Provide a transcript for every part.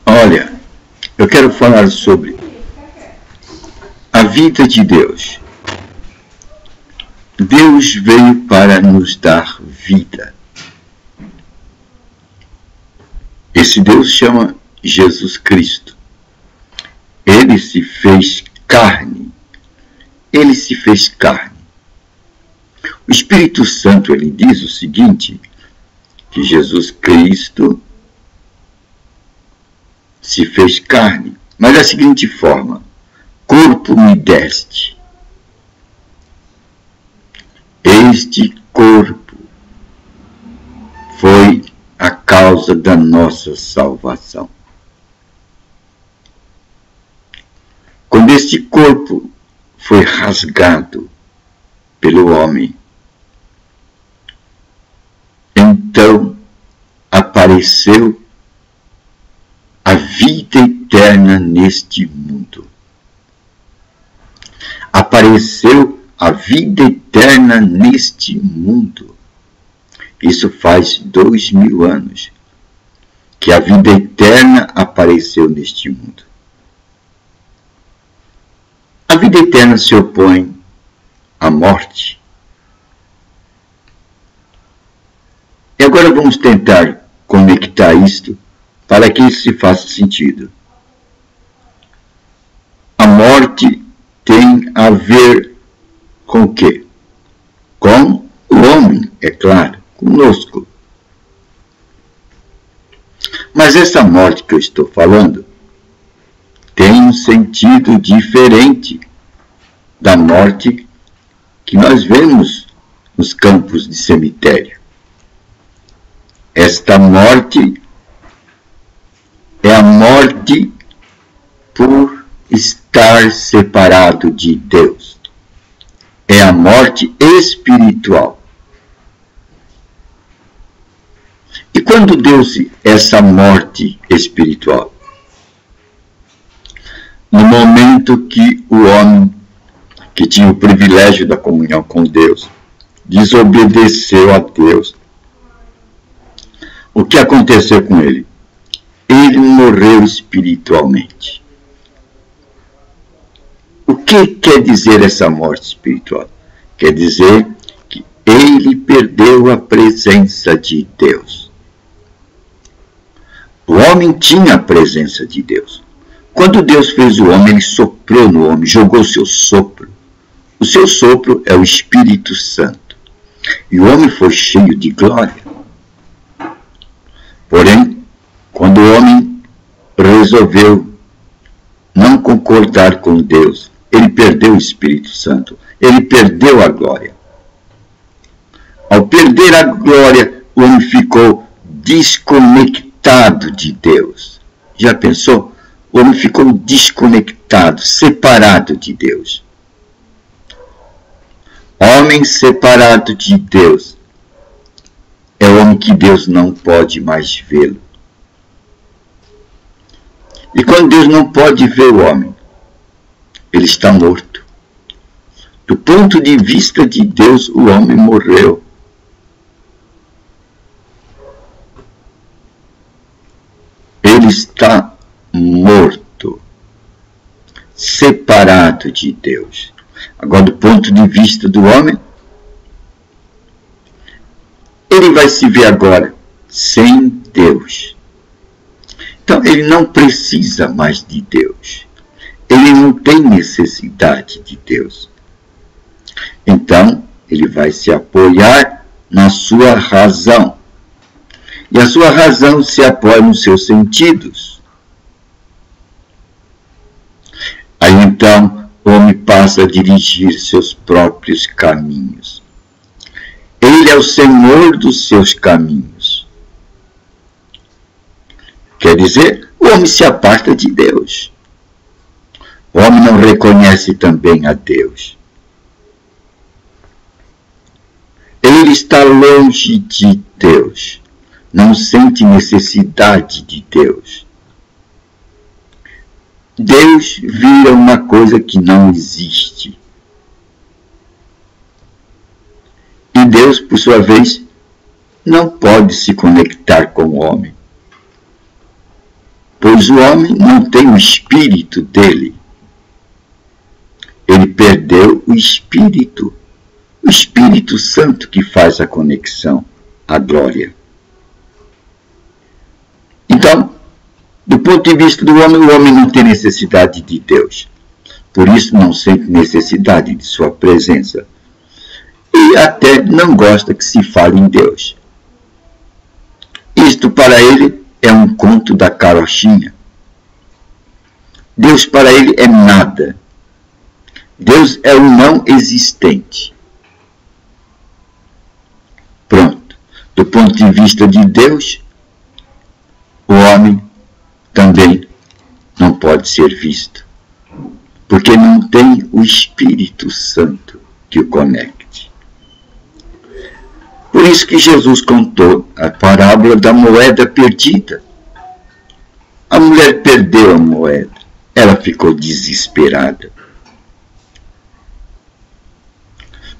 Olha, eu quero falar sobre a vida de Deus. Deus veio para nos dar vida. Esse Deus chama Jesus Cristo. Ele se fez carne. Ele se fez carne. O Espírito Santo, ele diz o seguinte, que Jesus Cristo se fez carne, mas da seguinte forma: corpo me deste. Este corpo foi a causa da nossa salvação. Quando este corpo foi rasgado pelo homem, então apareceu a vida eterna neste mundo. Apareceu a vida eterna neste mundo. Isso faz 2000 anos que a vida eterna apareceu neste mundo. A vida eterna se opõe à morte. E agora vamos tentar conectar isto para que isso se faça sentido. A morte tem a ver com o quê? Com o homem, é claro, conosco. Mas essa morte que eu estou falando tem um sentido diferente da morte que nós vemos nos campos de cemitério. Esta morte é a morte por estar separado de Deus. É a morte espiritual. E quando deu-se essa morte espiritual? No momento que o homem, que tinha o privilégio da comunhão com Deus, desobedeceu a Deus. O que aconteceu com ele? Ele morreu espiritualmente. O que quer dizer essa morte espiritual? Quer dizer que ele perdeu a presença de Deus. O homem tinha a presença de Deus. Quando Deus fez o homem, ele soprou no homem, jogou o seu sopro. O seu sopro é o Espírito Santo. E o homem foi cheio de glória. Porém, quando o homem resolveu não concordar com Deus, ele perdeu o Espírito Santo. Ele perdeu a glória. Ao perder a glória, o homem ficou desconectado de Deus. Já pensou? O homem ficou desconectado, separado de Deus. Homem separado de Deus é o homem que Deus não pode mais vê-lo. E quando Deus não pode ver o homem, ele está morto. Do ponto de vista de Deus, o homem morreu. Ele está morto, separado de Deus. Agora, do ponto de vista do homem, ele vai se ver agora sem Deus. Então, ele não precisa mais de Deus. Ele não tem necessidade de Deus. Então, ele vai se apoiar na sua razão. E a sua razão se apoia nos seus sentidos. Aí, então, o homem passa a dirigir seus próprios caminhos. Ele é o Senhor dos seus caminhos. Quer dizer, o homem se aparta de Deus. O homem não reconhece também a Deus. Ele está longe de Deus. Não sente necessidade de Deus. Deus vira uma coisa que não existe. E Deus, por sua vez, não pode se conectar com o homem. pois o homem não tem o espírito dele. Ele perdeu o Espírito Santo que faz a conexão à glória. Então, do ponto de vista do homem, o homem não tem necessidade de Deus. Por isso não sente necessidade de sua presença. E até não gosta que se fale em Deus. Isto para ele é um conto da carochinha. Deus para ele é nada. Deus é o não existente. Pronto. Do ponto de vista de Deus, o homem também não pode ser visto, porque não tem o Espírito Santo que o conecte. Por isso que Jesus contou a parábola da moeda perdida. A mulher perdeu a moeda, ela ficou desesperada.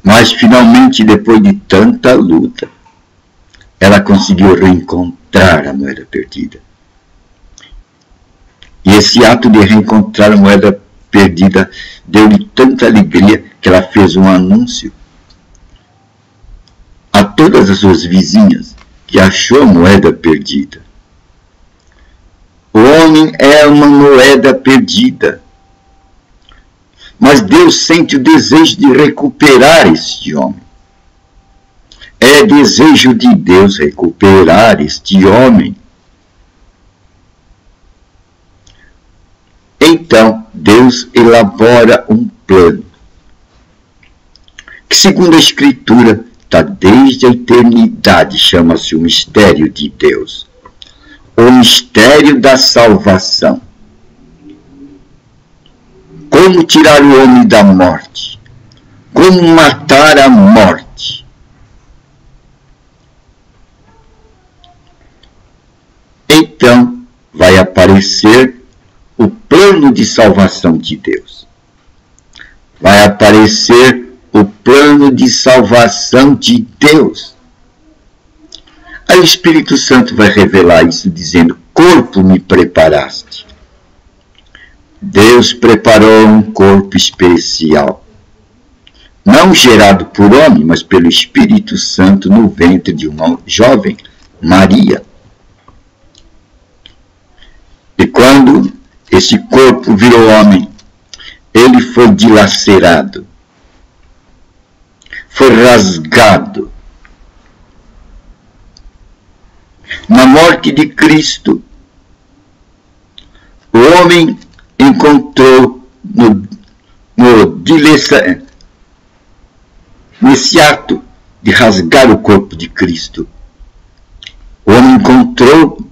Mas finalmente, depois de tanta luta, ela conseguiu reencontrar a moeda perdida. E esse ato de reencontrar a moeda perdida deu-lhe tanta alegria que ela fez um anúncio a todas as suas vizinhas que achou a moeda perdida. O homem é uma moeda perdida. Mas Deus sente o desejo de recuperar este homem. É desejo de Deus recuperar este homem. Então, Deus elabora um plano, que segundo a Escritura, está desde a eternidade, chama-se o mistério de Deus. O mistério da salvação. Como tirar o homem da morte? Como matar a morte? Então vai aparecer o plano de salvação de Deus. Vai aparecer o plano de salvação de Deus. Aí o Espírito Santo vai revelar isso dizendo: corpo me preparaste. Deus preparou um corpo especial, não gerado por homem, mas pelo Espírito Santo no ventre de uma jovem, Maria. E quando esse corpo virou homem, ele foi dilacerado, foi rasgado. Na morte de Cristo, o homem encontrou nesse ato de rasgar o corpo de Cristo, o homem encontrou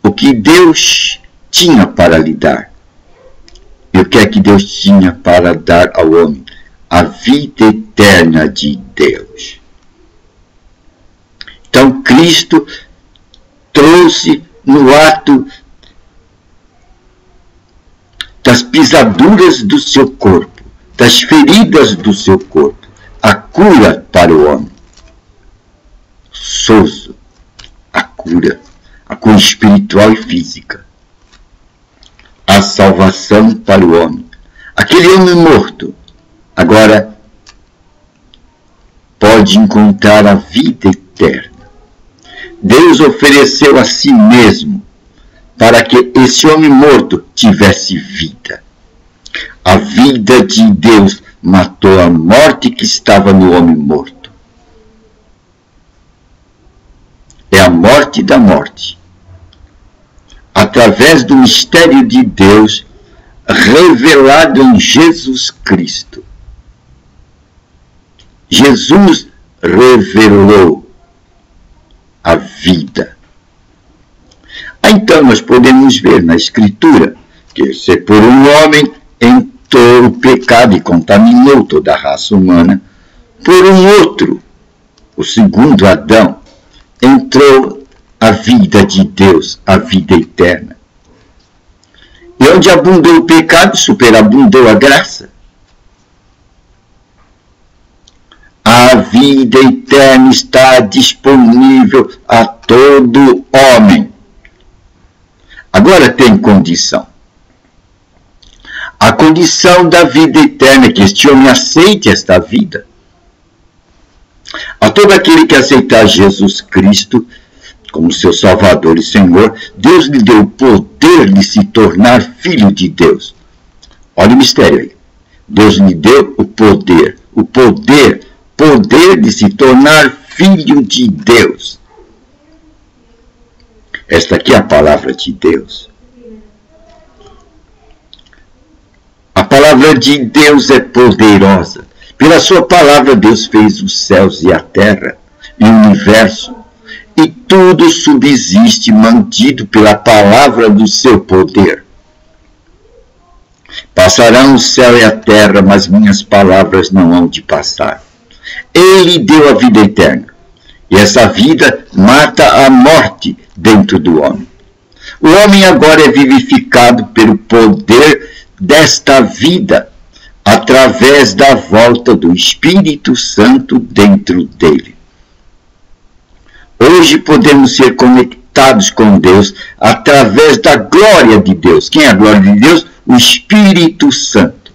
o que Deus tinha para lhe dar. E o que é que Deus tinha para dar ao homem? A vida eterna de Deus. Então Cristo trouxe no ato das pisaduras do seu corpo, das feridas do seu corpo, a cura para o homem. Sozo, a cura espiritual e física. A salvação para o homem. Aquele homem morto, agora pode encontrar a vida eterna. Deus ofereceu a si mesmo para que esse homem morto tivesse vida. A vida de Deus matou a morte que estava no homem morto. É a morte da morte. Através do mistério de Deus revelado em Jesus Cristo. Jesus revelou a vida. Então nós podemos ver na Escritura que se por um homem entrou o pecado e contaminou toda a raça humana, por um outro, o segundo Adão, entrou a vida de Deus, a vida eterna. E onde abundou o pecado, superabundou a graça. A vida eterna está disponível a todo homem. Agora tem condição. A condição da vida eterna, que este homem aceite esta vida. A todo aquele que aceitar Jesus Cristo como seu Salvador e Senhor, Deus lhe deu o poder de se tornar filho de Deus. Olha o mistério aí. Deus lhe deu o poder de se tornar filho de Deus. Esta aqui é a palavra de Deus. A palavra de Deus é poderosa. Pela sua palavra, Deus fez os céus e a terra e o universo. E tudo subsiste mantido pela palavra do seu poder. Passarão o céu e a terra, mas minhas palavras não hão de passar. Ele deu a vida eterna. E essa vida mata a morte dentro do homem. O homem agora é vivificado pelo poder desta vida, através da volta do Espírito Santo dentro dele. Hoje podemos ser conectados com Deus através da glória de Deus. Quem é a glória de Deus? O Espírito Santo.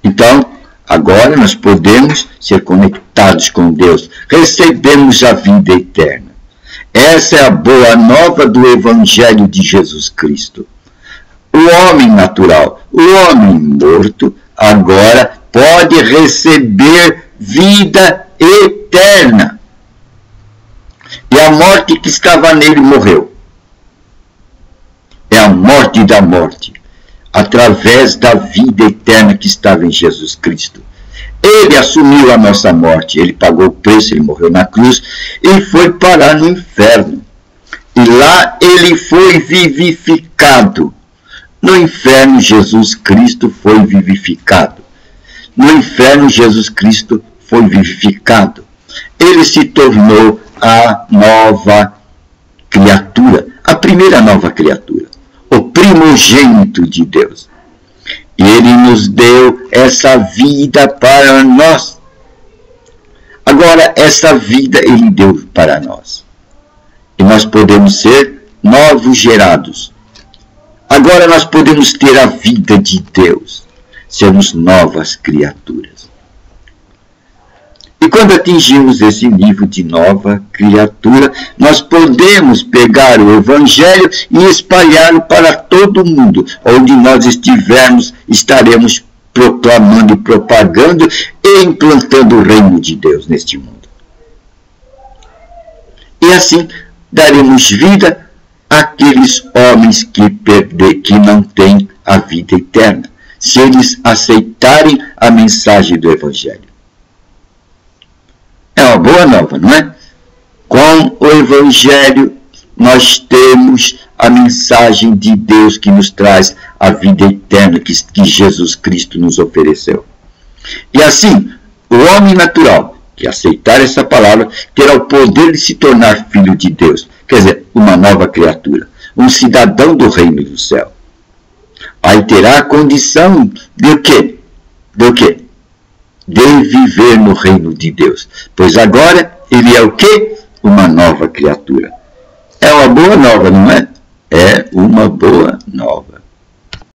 Então, agora nós podemos ser conectados com Deus. Recebemos a vida eterna. Essa é a boa nova do Evangelho de Jesus Cristo. O homem natural, o homem morto, agora pode receber vida eterna. E a morte que estava nele morreu. É a morte da morte, através da vida eterna que estava em Jesus Cristo. Ele assumiu a nossa morte, ele pagou o preço, ele morreu na cruz e foi parar no inferno. E lá ele foi vivificado. No inferno, Jesus Cristo foi vivificado. No inferno, Jesus Cristo foi vivificado. Ele se tornou a nova criatura, a primeira nova criatura, o primogênito de Deus. E ele nos deu essa vida para nós. Agora, essa vida ele deu para nós. E nós podemos ser novos gerados. Agora nós podemos ter a vida de Deus, sermos novas criaturas. E quando atingimos esse nível de nova criatura, nós podemos pegar o Evangelho e espalhá-lo para todo mundo. Onde nós estivermos, estaremos proclamando e propagando e implantando o reino de Deus neste mundo. E assim daremos vida àqueles homens que não têm a vida eterna, se eles aceitarem a mensagem do Evangelho. É uma boa nova, não é? Com o Evangelho, nós temos a mensagem de Deus que nos traz a vida eterna que Jesus Cristo nos ofereceu. E assim, o homem natural que aceitar essa palavra terá o poder de se tornar filho de Deus. Quer dizer, uma nova criatura, um cidadão do reino do céu. Aí terá a condição de o quê? De quê? De viver no reino de Deus. Pois agora ele é o quê? Uma nova criatura. É uma boa nova, não é? É uma boa nova.